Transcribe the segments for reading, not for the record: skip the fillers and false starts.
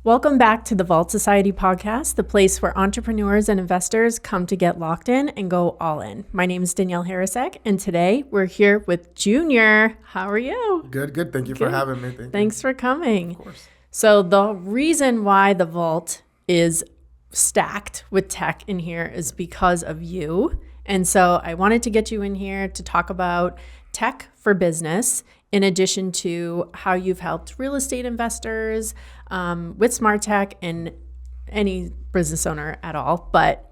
Welcome back to the Vault Society podcast, the place where entrepreneurs and investors come to get locked in and go all in. My name is Danielle Harrisek, and today we're here with Junior. How are you? Good. Thank you for having me. Thanks for coming. Of course. So the reason why the Vault is stacked with tech in here is because of you. And so I wanted to get you in here to talk about tech for business, in addition to how you've helped real estate investors with smart tech and any business owner at all. But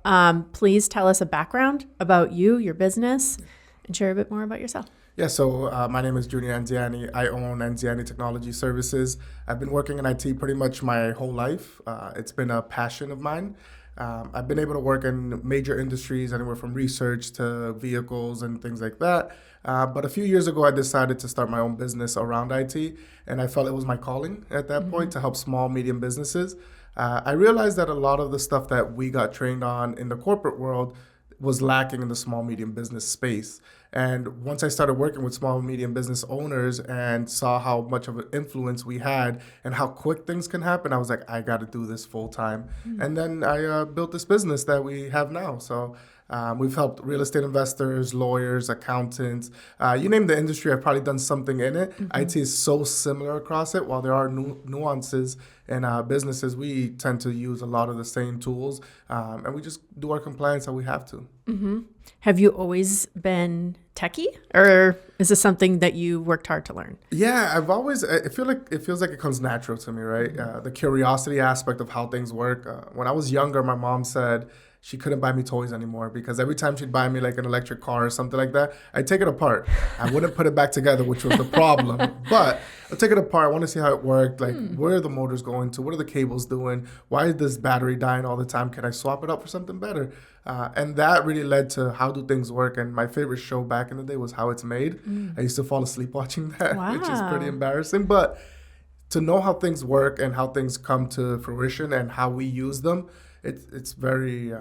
please tell us a background about you, your business, and share a bit more about yourself. Yeah, so my name is Junior Anziani. I own Anziani Technology Services. I've been working in IT pretty much my whole life. It's been a passion of mine. I've been able to work in major industries, anywhere from research to vehicles and things like that. But a few years ago, I decided to start my own business around IT, and I felt it was my calling at that point to help small, medium businesses. I realized that a lot of the stuff that we got trained on in the corporate world was lacking in the small, medium business space. And once I started working with small, medium business owners and saw how much of an influence we had and how quick things can happen, I was like, I got to do this full time. And then I built this business that we have now. So we've helped real estate investors, lawyers, accountants, you name the industry, I've probably done something in it. IT is so similar across it. While there are nuances in businesses, we tend to use a lot of the same tools, and we just do our compliance how we have to. Have you always been techie, or is this something that you worked hard to learn? Yeah, I've always, it feels like it comes natural to me, right? The curiosity aspect of how things work. When I was younger, my mom said she couldn't buy me toys anymore because every time she'd buy me like an electric car or something like that, I'd take it apart. I wouldn't put it back together, which was the problem. But I'd take it apart. I want to see how it worked. Like, where are the motors going to? What are the cables doing? Why is this battery dying all the time? Can I swap it out for something better? And that really led to how do things work. And my favorite show back in the day was How It's Made. I used to fall asleep watching that, which is pretty embarrassing. But to know how things work and how things come to fruition and how we use them, it's very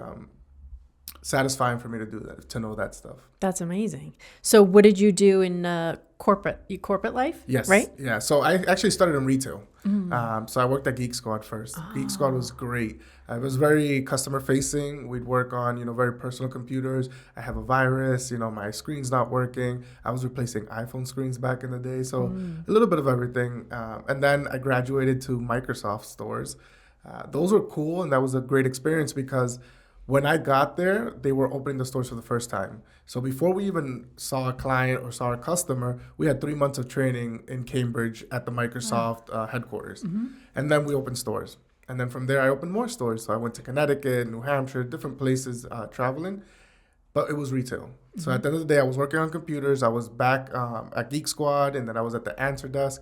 satisfying for me to do that, to know that stuff. That's amazing. So what did you do in corporate life? Yes. Right? Yeah. So I actually started in retail. So I worked at Geek Squad first. Geek Squad was great. It was very customer facing. We'd work on, very personal computers. I have a virus, my screen's not working. I was replacing iPhone screens back in the day. So a little bit of everything. And then I graduated to Microsoft stores. Those were cool, and that was a great experience because when I got there, they were opening the stores for the first time. So before we even saw a client or saw a customer, we had 3 months of training in Cambridge at the Microsoft headquarters. And then we opened stores. And then from there, I opened more stores. So I went to Connecticut, New Hampshire, different places traveling. But it was retail. So at the end of the day, I was working on computers. I was back at Geek Squad, and then I was at the answer desk.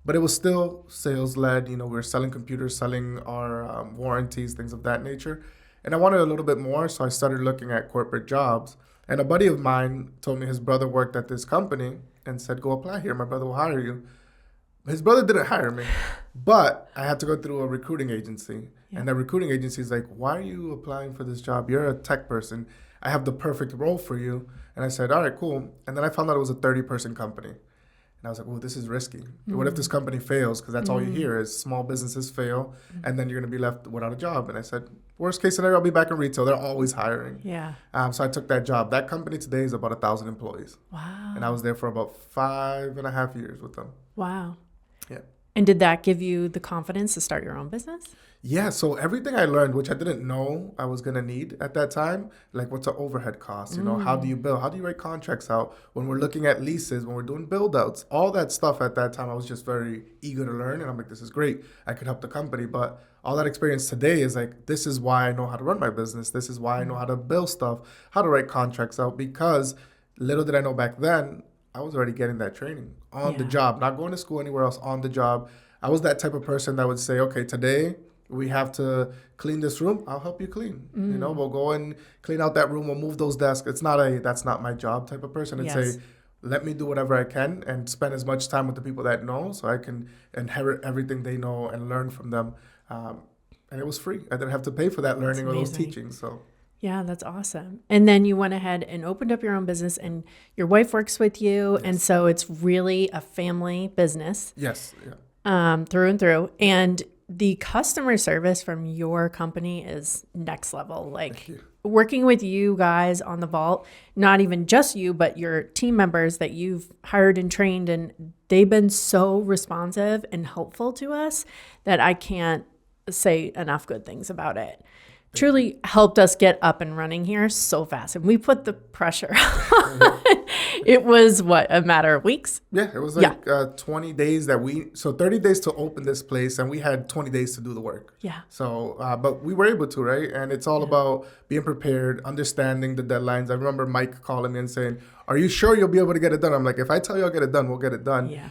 But it was still sales-led. We were selling computers, selling our warranties, things of that nature. And I wanted a little bit more, so I started looking at corporate jobs. And a buddy of mine told me his brother worked at this company and said, go apply here. My brother will hire you. His brother didn't hire me, but I had to go through a recruiting agency. And the recruiting agency is like, why are you applying for this job? You're a tech person. I have the perfect role for you. And I said, all right, cool. And then I found out it was a 30-person company. And I was like, well, this is risky. What if this company fails? Because that's all you hear is small businesses fail, and then you're going to be left without a job. And I said, worst case scenario, I'll be back in retail. They're always hiring. Yeah. So I took that job. That company today is about 1,000 employees. Wow. And I was there for about 5.5 years with them. Wow. Yeah. And did that give you the confidence to start your own business? Yeah, so everything I learned, which I didn't know I was going to need at that time, like what's the overhead cost, how do you bill, how do you write contracts out, when we're looking at leases, when we're doing build outs, all that stuff at that time, I was just very eager to learn. And I'm like, this is great. I could help the company. But all that experience today is like, this is why I know how to run my business. This is why I know how to build stuff, how to write contracts out, because little did I know back then, I was already getting that training on the job, not going to school anywhere else, on the job. I was that type of person that would say, okay, today we have to clean this room. I'll help you clean. We'll go and clean out that room. We'll move those desks. It's not that's not my job type of person. It's let me do whatever I can and spend as much time with the people that know so I can inherit everything they know and learn from them. And it was free. I didn't have to pay for that learning or those teachings. So. Yeah, that's awesome. And then you went ahead and opened up your own business, and your wife works with you. Yes. And so it's really a family business. Yes. Yeah. Through and through. And the customer service from your company is next level. Like working with you guys on the vault, not even just you, but your team members that you've hired and trained, and they've been so responsive and helpful to us that I can't say enough good things about it. Truly helped us get up and running here so fast. And we put the pressure on. It was a matter of weeks? Yeah, it was like 20 days so 30 days to open this place, and we had 20 days to do the work. Yeah. So, but we were able to, right? And it's all about being prepared, understanding the deadlines. I remember Mike calling me and saying, "Are you sure you'll be able to get it done?" I'm like, "If I tell you I'll get it done, we'll get it done." Yeah.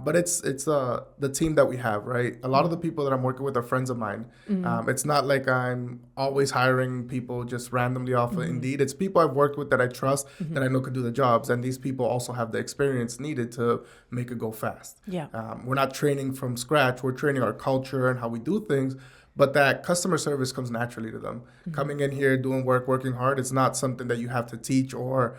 But it's the team that we have, right? A lot of the people that I'm working with are friends of mine. It's not like I'm always hiring people just randomly off of Indeed. It's people I've worked with that I trust, that I know could do the jobs. And these people also have the experience needed to make it go fast. Yeah. We're not training from scratch. We're training our culture and how we do things. But that customer service comes naturally to them. Coming in here, doing work, working hard, it's not something that you have to teach or,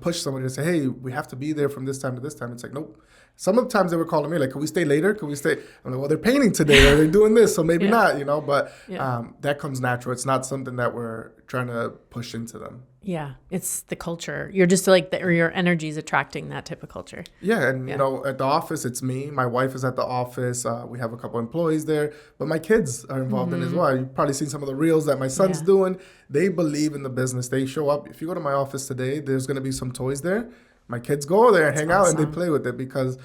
push somebody to say, "Hey, we have to be there from this time to this time." It's like, nope. Some of the times they were calling me like, "Can we stay later? Can we stay?" I'm like, "Well, they're painting today or they're doing this, so maybe not, But that comes natural. It's not something that we're trying to push into them. Yeah, it's the culture. You're just like, or your energy is attracting that type of culture. Yeah, and at the office, it's me. My wife is at the office. We have a couple employees there, but my kids are involved in it as well. You've probably seen some of the reels that my son's doing. They believe in the business. They show up. If you go to my office today, there's going to be some toys there. My kids go there and hang out and they play with it because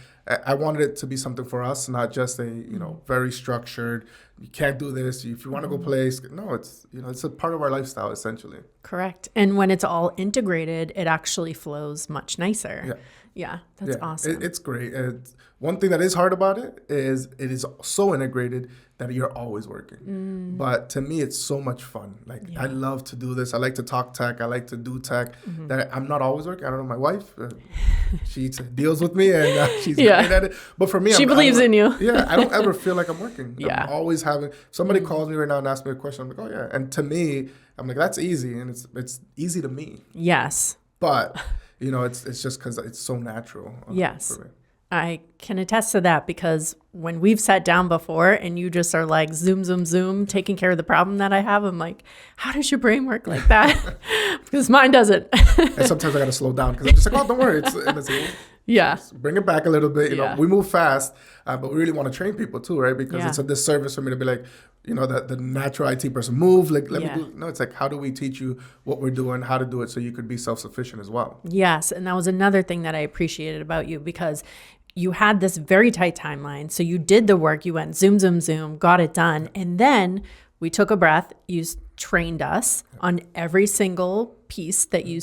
I wanted it to be something for us, not just a, very structured, you can't do this. If you want to go play, no, it's, it's a part of our lifestyle essentially. Correct. And when it's all integrated, it actually flows much nicer. Yeah, that's awesome. It's great. One thing that is hard about it is so integrated that you're always working. But to me, it's so much fun. Like I love to do this. I like to talk tech. I like to do tech. That I'm not always working. I don't know. My wife, she deals with me and she's great at it. But for me, she believes in you. I don't ever feel like I'm working. I'm always having somebody calls me right now and asks me a question. I'm like, "Oh yeah." And to me, I'm like, that's easy, and it's easy to me. Yes. But it's just because it's so natural. Yes. For me. I can attest to that because when we've sat down before and you just are like zoom, zoom, zoom, taking care of the problem that I have, I'm like, how does your brain work like that? Because mine doesn't. And sometimes I got to slow down because I'm just like, "Oh, don't worry." Bring it back a little bit. We move fast, but we really want to train people too, right? Because it's a disservice for me to be like, the natural IT person move. Like, let me do. No, it's like, how do we teach you what we're doing, how to do it so you could be self-sufficient as well? Yes. And that was another thing that I appreciated about you because you had this very tight timeline. So you did the work, you went zoom, zoom, zoom, got it done. And then we took a breath. You trained us on every single piece that you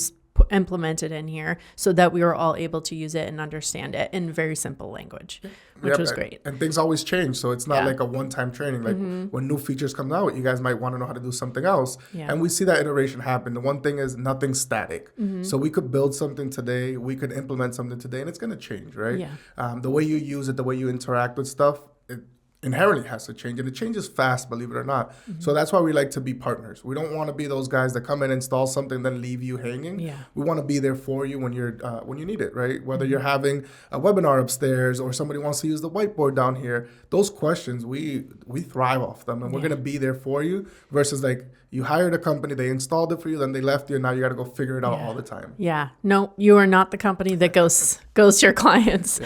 implemented in here so that we were all able to use it and understand it in very simple language, which was great. And things always change. So it's not like a one-time training. Like when new features come out, you guys might want to know how to do something else. And we see that iteration happen. The one thing is nothing's static. So we could build something today, we could implement something today, and it's going to change, right? The way you use it, the way you interact with stuff, it inherently has to change, and it changes fast, believe it or not. So that's why we like to be partners. We don't want to be those guys that come in, install something, then leave you hanging. We want to be there for you when you need it, right? Whether you're having a webinar upstairs or somebody wants to use the whiteboard down here, those questions we thrive off them, and we're going to be there for you. Versus like you hired a company, they installed it for you, then they left you, and now you got to go figure it out all the time. No, you are not the company that goes to your clients.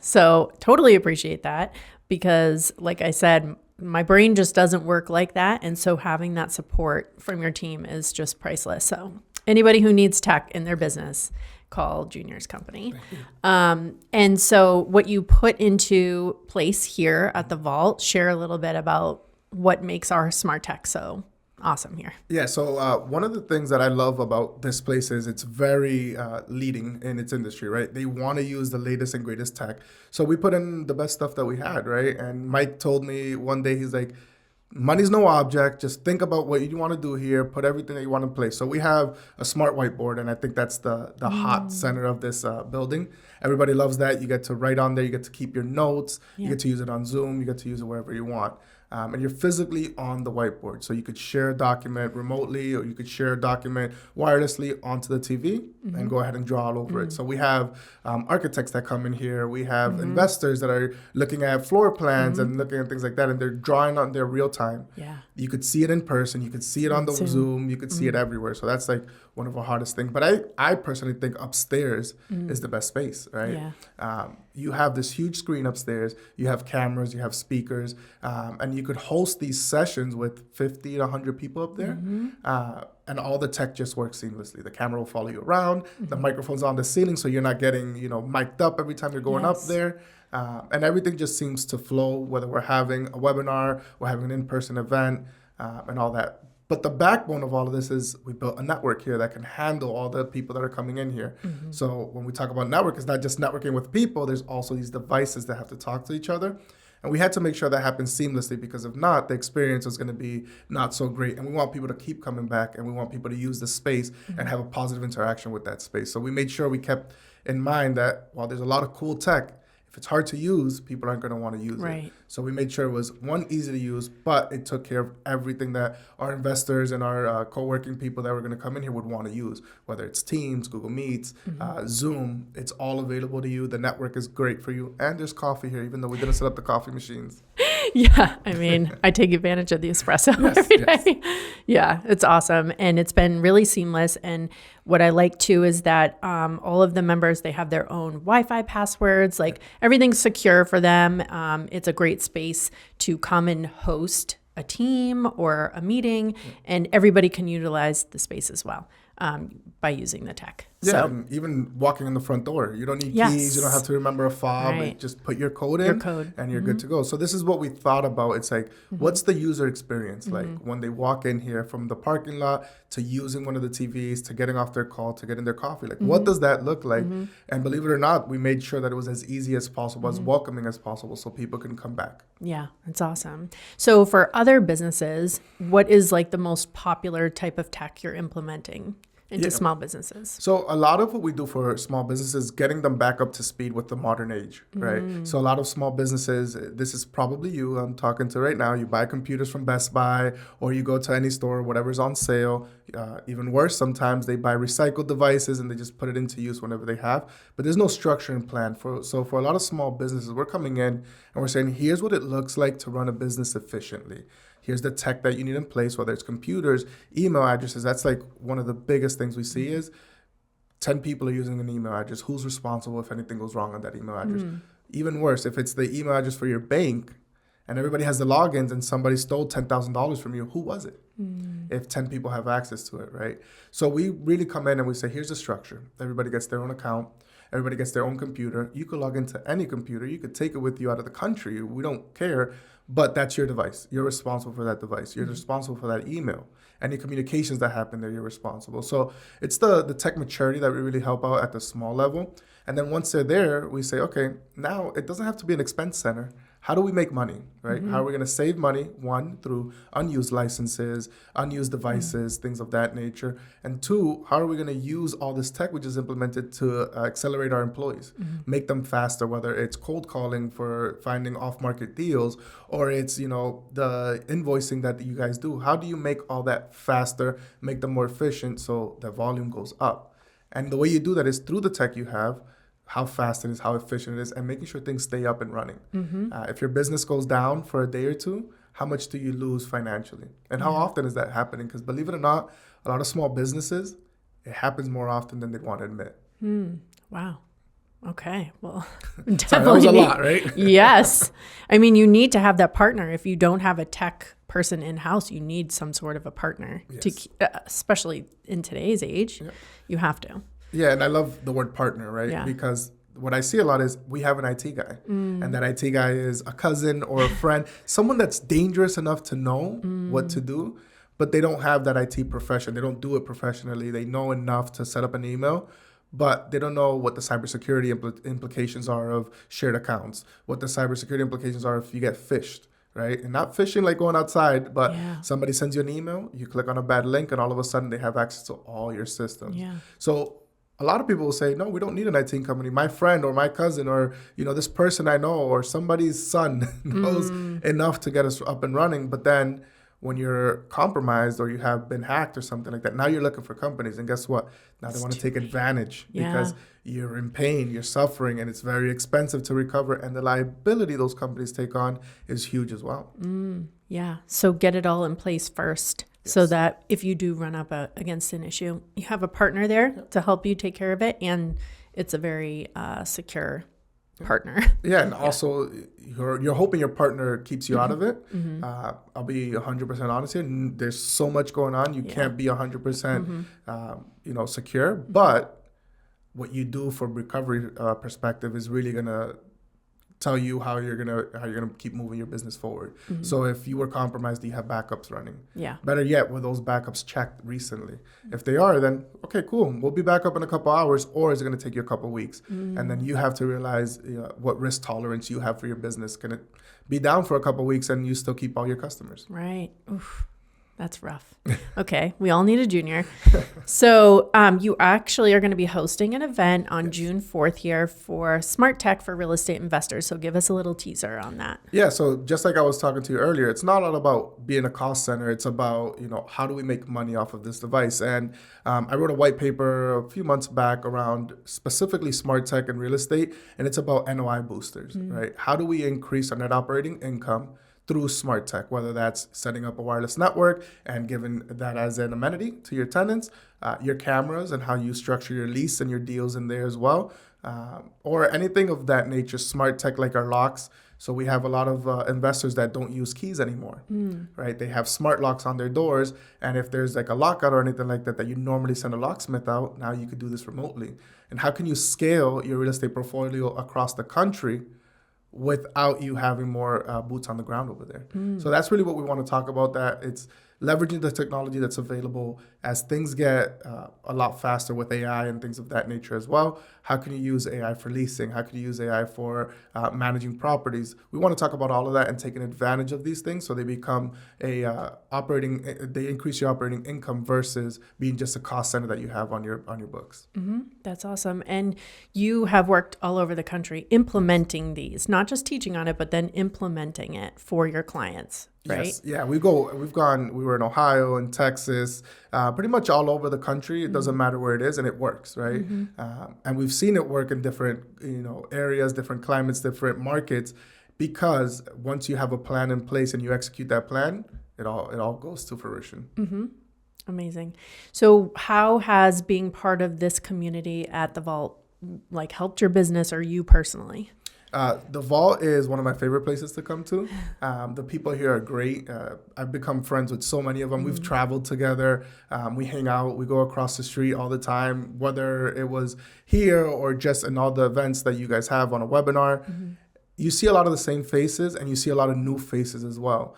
So totally appreciate that. Because like I said, my brain just doesn't work like that. And so having that support from your team is just priceless. So anybody who needs tech in their business, call Junior's company. And so what you put into place here at the Vault, share a little bit about what makes our smart tech so awesome here. So one of the things that I love about this place is it's very leading in its industry, right? They want to use the latest and greatest tech. So we put in the best stuff that we had, right? And Mike told me one day, he's like, money's no object. Just think about what you want to do here. Put everything that you want in place. So we have a smart whiteboard, and I think that's the hot center of this building. Everybody loves that. You get to write on there. You get to keep your notes. You get to use it on Zoom. You get to use it wherever you want. and you're physically on the whiteboard. So you could share a document remotely, or you could share a document wirelessly onto the TV and go ahead and draw all over it. So we have architects that come in here. We have investors that are looking at floor plans and looking at things like that, and they're drawing on their real time. Yeah. You could see it in person. You could see it on the Zoom. You could see it everywhere. So that's like one of our hardest things. But I personally think upstairs is the best space, right? Yeah. You have this huge screen upstairs. You have cameras. You have speakers. And you could host these sessions with 50 to 100 people up there. And all the tech just works seamlessly. The camera will follow you around. The microphone's on the ceiling, so you're not getting, mic'd up every time you're going up there. And everything just seems to flow, whether we're having a webinar, we're having an in-person event, and all that. But the backbone of all of this is we built a network here that can handle all the people that are coming in here. So when we talk about network, it's not just networking with people. There's also these devices that have to talk to each other. And we had to make sure that happens seamlessly, because if not, the experience is going to be not so great. And we want people to keep coming back, and we want people to use the space and have a positive interaction with that space. So we made sure we kept in mind that while there's a lot of cool tech, if it's hard to use, people aren't going to want to use it. So we made sure it was, one, easy to use, but it took care of everything that our investors and our co-working people that were going to come in here would want to use, whether it's Teams, Google Meets, Zoom. It's all available to you. The network is great for you. And there's coffee here, even though we didn't set up the coffee machines. Yeah, I mean, I take advantage of the espresso every day. Yeah, it's awesome. And it's been really seamless. And what I like too is that all of the members, they have their own Wi-Fi passwords, like everything's secure for them. It's a great space to come and host a team or a meeting, and everybody can utilize the space as well by using the tech. Yeah, So, and even walking in the front door, you don't need keys. You don't have to remember a fob. Right. Just put your code in, and you're good to go. So this is what we thought about. It's like, what's the user experience like when they walk in here, from the parking lot to using one of the TVs to getting off their call to getting their coffee? Like, what does that look like? And believe it or not, we made sure that it was as easy as possible, as welcoming as possible, so people can come back. yeah, it's awesome. So for other businesses, what is like the most popular type of tech you're implementing into small businesses? So a lot of what we do for small businesses is getting them back up to speed with the modern age, right? So a lot of small businesses, this is probably you I'm talking to right now, you buy computers from Best Buy, or you go to any store, whatever's on sale. Even worse, sometimes they buy recycled devices and they just put it into use whenever they have. But there's no structure and plan. So for a lot of small businesses, we're coming in and we're saying, here's what it looks like to run a business efficiently. Here's the tech that you need in place, whether it's computers, email addresses. That's like one of the biggest things we see is 10 people are using an email address. Who's responsible if anything goes wrong on that email address? Even worse, if it's the email address for your bank and everybody has the logins and somebody stole $10,000 from you, who was it? If 10 people have access to it, right? So we really come in and we say, here's the structure. Everybody gets their own account. Everybody gets their own computer. You could log into any computer. You could take it with you out of the country. We don't care. But that's your device. You're responsible for that device. You're responsible for that email. Any communications that happen there, you're responsible. So it's the tech maturity that we really help out at the small level. And then once they're there, we say, okay, now it doesn't have to be an expense center. How do we make money, right? How are we going to save money? One, through unused licenses, unused devices, things of that nature. And two, how are we going to use all this tech we just implemented to accelerate our employees, make them faster, whether it's cold calling for finding off-market deals, or it's, the invoicing that you guys do. How do you make all that faster, make them more efficient so the volume goes up? And the way you do that is through the tech you have, how fast it is, how efficient it is, and making sure things stay up and running. If your business goes down for a day or two, how much do you lose financially? And how often is that happening? Because believe it or not, a lot of small businesses, it happens more often than they'd want to admit. Wow. Okay. Well, Sorry, definitely. that was a lot, right? Yes. I mean, you need to have that partner. If you don't have a tech person in-house, you need some sort of a partner, especially in today's age. You have to. Yeah, and I love the word partner, right? Yeah. Because what I see a lot is we have an IT guy, and that IT guy is a cousin or a friend, someone that's dangerous enough to know what to do, but they don't have that IT profession. They don't do it professionally. They know enough to set up an email, but they don't know what the cybersecurity implications are of shared accounts, what the cybersecurity implications are if you get phished. Right? And not phishing like going outside, but somebody sends you an email, you click on a bad link, and all of a sudden they have access to all your systems. So a lot of people will say, no, we don't need an IT company. My friend or my cousin or, this person I know or somebody's son knows enough to get us up and running. But then when you're compromised or you have been hacked or something like that, now you're looking for companies. And guess what? Now they want to take advantage because you're in pain, you're suffering, and it's very expensive to recover. And the liability those companies take on is huge as well. Yeah. So get it all in place first. Yes. So that if you do run up against an issue, you have a partner there to help you take care of it. And it's a very secure partner. Yeah. And also you're hoping your partner keeps you out of it. I'll be 100% honest here. There's so much going on. You can't be 100%, secure. But what you do from recovery perspective is really going to tell you how you're gonna keep moving your business forward. So if you were compromised, you have backups running. Yeah. Better yet, were those backups checked recently? If they are, then okay, cool. We'll be back up in a couple hours, or is it gonna take you a couple weeks? And then you have to realize what risk tolerance you have for your business. Can it be down for a couple weeks and you still keep all your customers? Right. Oof. That's rough. Okay. We all need a junior. So you actually are going to be hosting an event on June 4th here for smart tech for real estate investors. So give us a little teaser on that. Yeah. So just like I was talking to you earlier, it's not all about being a cost center. It's about, how do we make money off of this device? And I wrote a white paper a few months back around specifically smart tech and real estate. And it's about NOI boosters, right? How do we increase our net operating income through smart tech, whether that's setting up a wireless network and giving that as an amenity to your tenants, your cameras and how you structure your lease and your deals in there as well, or anything of that nature, smart tech like our locks. So we have a lot of investors that don't use keys anymore, right? They have smart locks on their doors. And if there's like a lockout or anything like that, that you normally send a locksmith out, now you could do this remotely. And how can you scale your real estate portfolio across the country without you having more boots on the ground over there? So that's really what we want to talk about, that it's leveraging the technology that's available as things get a lot faster with AI and things of that nature as well. How can you use AI for leasing? How can you use AI for managing properties? We want to talk about all of that and taking advantage of these things so they become they increase your operating income versus being just a cost center that you have on your books. That's awesome. And you have worked all over the country implementing these, not just teaching on it, but then implementing it for your clients. Right? Yes. Yeah, we were in Ohio and Texas, pretty much all over the country. It doesn't matter where it is, and it works, right? And we've seen it work in different, areas, different climates, different markets, because once you have a plan in place and you execute that plan, it all goes to fruition. Amazing. So how has being part of this community at the Vault helped your business or you personally? The Vault is one of my favorite places to come to. The people here are great. I've become friends with so many of them. We've traveled together. We hang out. We go across the street all the time, whether it was here or just in all the events that you guys have on a webinar. You see a lot of the same faces, and you see a lot of new faces as well.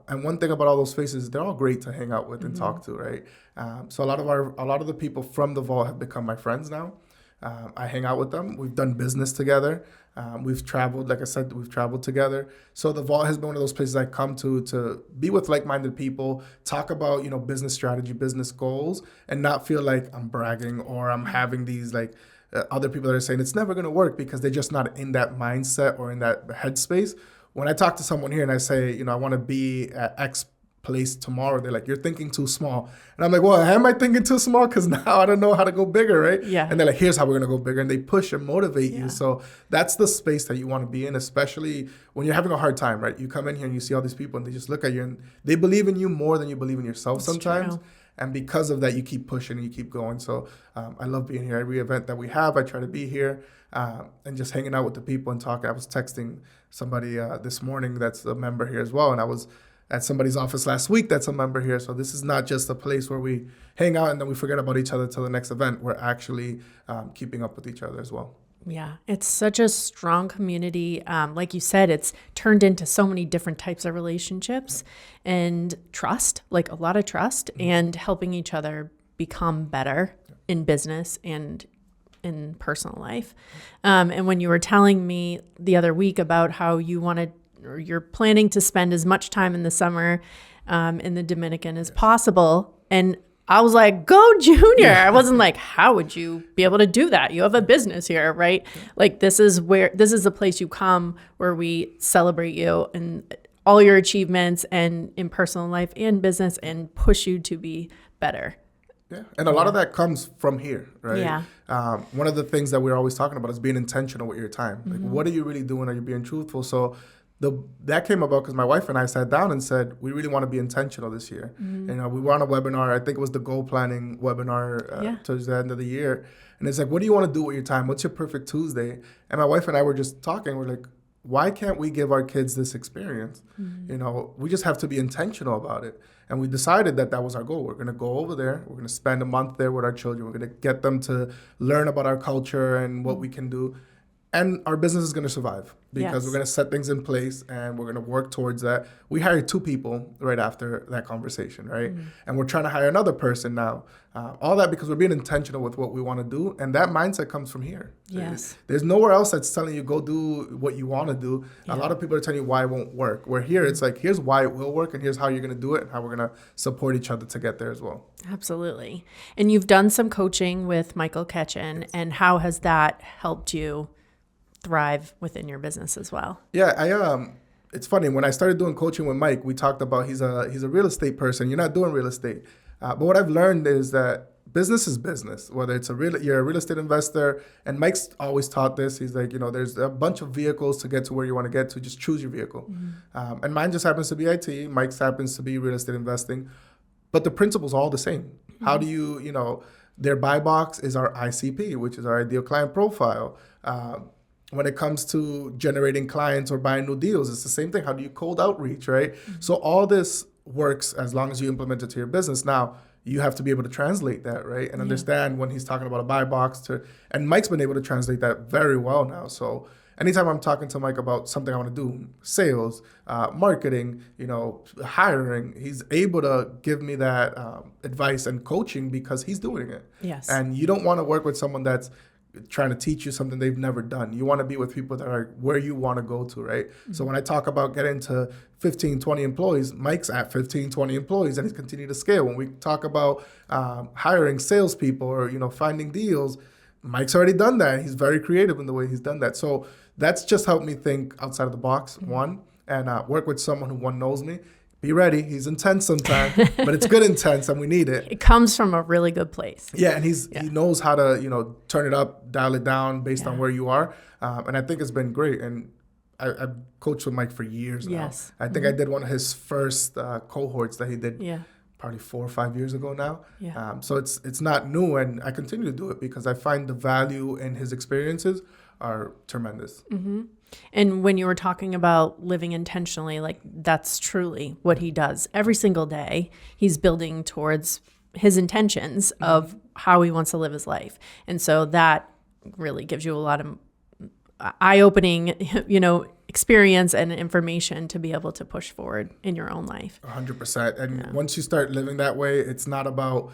And one thing about all those faces, they're all great to hang out with and talk to, right? So a lot of the people from the Vault have become my friends now. I hang out with them. We've done business together. We've traveled, like I said, we've traveled together. So the Vault has been one of those places I come to be with like-minded people, talk about, business strategy, business goals, and not feel like I'm bragging or I'm having these other people that are saying it's never going to work because they're just not in that mindset or in that headspace. When I talk to someone here and I say, I want to be at X place tomorrow, they're like, you're thinking too small. And I'm like, well, am I thinking too small? Because now I don't know how to go bigger, right? Yeah. And they're like, here's how we're going to go bigger. And they push and motivate you. So that's the space that you want to be in, especially when you're having a hard time, right? You come in here and you see all these people and they just look at you and they believe in you more than you believe in yourself sometimes. True. And because of that, you keep pushing and you keep going. So I love being here. Every event that we have, I try to be here and just hanging out with the people and talking. I was texting somebody this morning that's a member here as well. And I was at somebody's office last week that's a member here. So this is not just a place where we hang out and then we forget about each other till the next event. We're actually keeping up with each other as well. Yeah, it's such a strong community. Like you said, it's turned into so many different types of relationships and trust, like a lot of trust, and helping each other become better in business and in personal life. And when you were telling me the other week about how you wanted or you're planning to spend as much time in the summer in the Dominican as possible, and I was like, go Junior. I wasn't like, how would you be able to do that? You have a business here, right? Like this is the place you come where we celebrate you and all your achievements and in personal life and business and push you to be better. Yeah, and a lot of that comes from here, right? Yeah. One of the things that we're always talking about is being intentional with your time. Like, what are you really doing? Are you being truthful? So that came about because my wife and I sat down and said, we really want to be intentional this year. We were on a webinar. I think it was the goal planning webinar towards the end of the year. And it's like, what do you want to do with your time? What's your perfect Tuesday? And my wife and I were just talking. We're like, why can't we give our kids this experience? We just have to be intentional about it. And we decided that was our goal. We're going to go over there. We're going to spend a month there with our children. We're going to get them to learn about our culture and what we can do. And our business is going to survive because we're going to set things in place and we're going to work towards that. We hired 2 people right after that conversation, right? And we're trying to hire another person now. All that because we're being intentional with what we want to do. And that mindset comes from here. Yes. There's nowhere else that's telling you go do what you want to do. Yeah. A lot of people are telling you why it won't work. Where here, it's like, here's why it will work and here's how you're going to do it and how we're going to support each other to get there as well. Absolutely. And you've done some coaching with Michael Ketchen. And how has that helped you thrive within your business as well? Yeah, it's funny. When I started doing coaching with Mike, we talked about he's a real estate person. You're not doing real estate. But what I've learned is that business is business, whether it's you're a real estate investor. And Mike's always taught this. He's like, there's a bunch of vehicles to get to where you want to get to. Just choose your vehicle. And mine just happens to be IT. Mike's happens to be real estate investing. But the principle's all the same. How do you, their buy box is our ICP, which is our ideal client profile. When it comes to generating clients or buying new deals, it's the same thing. How do you cold outreach, right? So all this works as long as you implement it to your business. Now, you have to be able to translate that, right? And understand when he's talking about a buy box and Mike's been able to translate that very well now. So anytime I'm talking to Mike about something I want to do, sales, marketing, hiring, he's able to give me that advice and coaching because he's doing it. Yes. And you don't want to work with someone that's trying to teach you something they've never done. You want to be with people that are where you want to go to, right? So when I talk about getting to 15, 20 employees, Mike's at 15, 20 employees and he's continued to scale. When we talk about hiring salespeople or, finding deals, Mike's already done that. He's very creative in the way he's done that. So that's just helped me think outside of the box, one, and work with someone who knows me. Be ready. He's intense sometimes, but it's good intense and we need it. It comes from a really good place. Yeah, and he knows how to, turn it up, dial it down based on where you are. And I think it's been great. And I've coached with Mike for years now. Yes. I think I did one of his first cohorts that he did probably 4 or 5 years ago now. Yeah. So it's not new, and I continue to do it because I find the value in his experiences are tremendous. Mm-hmm. And when you were talking about living intentionally, like that's truly what he does every single day. He's building towards his intentions of how he wants to live his life. And so that really gives you a lot of eye-opening, experience and information to be able to push forward in your own life. 100%. And once you start living that way, it's not about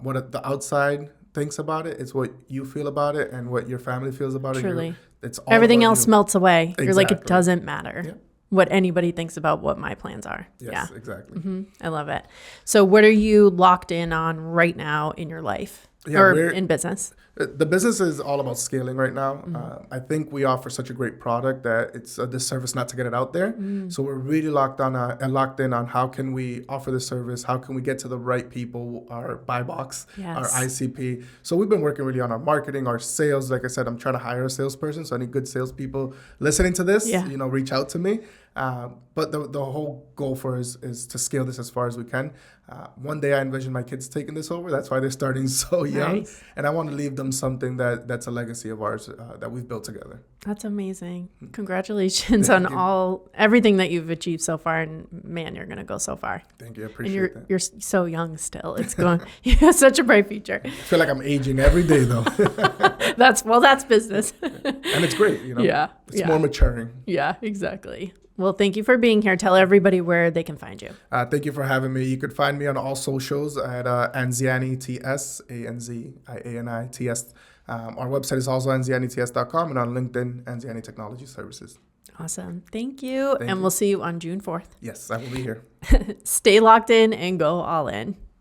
what the outside thinks about it. It's what you feel about it and what your family feels about it. Truly. It's all everything else melts away. Exactly. You're like, it doesn't matter what anybody thinks about what my plans are. Yes, exactly. Mm-hmm. I love it. So what are you locked in on right now in your life or in business? The business is all about scaling right now. I think we offer such a great product that it's a disservice not to get it out there. So we're really locked in on how can we offer the service, how can we get to the right people, our buy box, our ICP. So we've been working really on our marketing, our sales. Like I said, I'm trying to hire a salesperson, so any good salespeople listening to this, reach out to me. But the whole goal for us is to scale this as far as we can. One day I envision my kids taking this over. That's why they're starting so young. Nice. And I want to leave them something that's a legacy of ours that we've built together. That's amazing. Congratulations on everything that you've achieved so far. And man, you're going to go so far. Thank you. I appreciate that. You're so young still. It's going, you have such a bright future. I feel like I'm aging every day though. That's business. And it's great, Yeah. It's more maturing. Yeah, exactly. Well, thank you for being here. Tell everybody where they can find you. Thank you for having me. You could find me on all socials at Anziani TS, Anziani TS. Our website is also anzianits.com and on LinkedIn, Anziani Technology Services. Awesome. Thank you. We'll see you on June 4th. Yes, I will be here. Stay locked in and go all in.